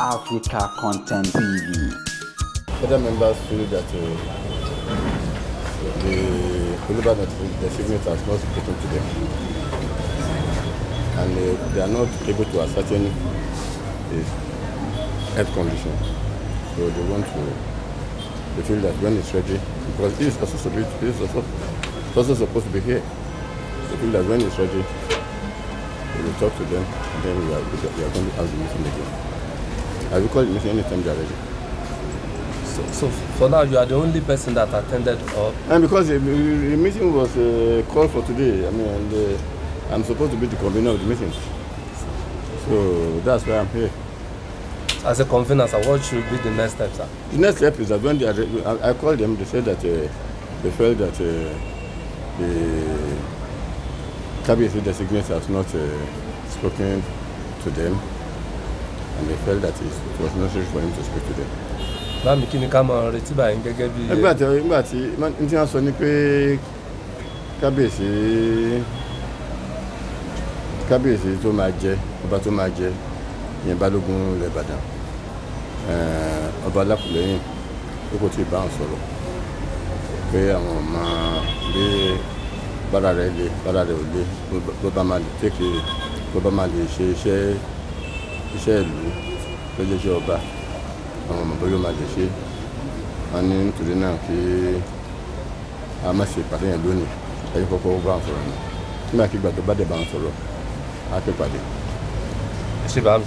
Africa Content TV. Other members feel that the Olubadan designate has not spoken to them, and they are not able to ascertain his health condition. So they feel that when it's ready, because he is also supposed to be here. They feel that when it's ready, we will talk to them, and then we are going to have the meeting again. I will call the meeting anytime they are ready. So for now, you are the only person that attended up? And because the meeting was called for today, I mean, and I'm supposed to be the convener of the meeting. So that's why I'm here. As a convener, sir, what should be the next step, sir? The next step is that when they are ready, I called them, they said that they felt that the cabinet designate has not spoken to them, and they felt that it was necessary for him to speak to them. Bámi kí ni ká mọ̀ retí báyìí gẹ́gẹ́ bí. Nígbà tí n tí wọ́n sọ ni pé kábíyèsí tó máa jẹ ọba tó máa jẹ ìyẹn Balógun ilẹ̀ Ìbàdàn ọba Alákùlẹ́yìn tó kò tí ì bá wọn sọ̀rọ̀ pé àwọn ọmọ bí bára rẹ̀ ò lé bó bá máa lè ṣe iṣẹ́ ìlú tó jẹ́ iṣẹ́ ọba. Àwọn ọmọ bóyá máa lè ṣe wọn ní nítorí náà kí a má ṣe ìpàdé yẹn lónìí ẹ̀yìn kọ́kọ́ bá wọn sọ̀rọ̀ náà nígbàkigbà tó bá dé bá wọn sọ̀rọ̀ á pè pàdé. Ẹ ṣé bá mi.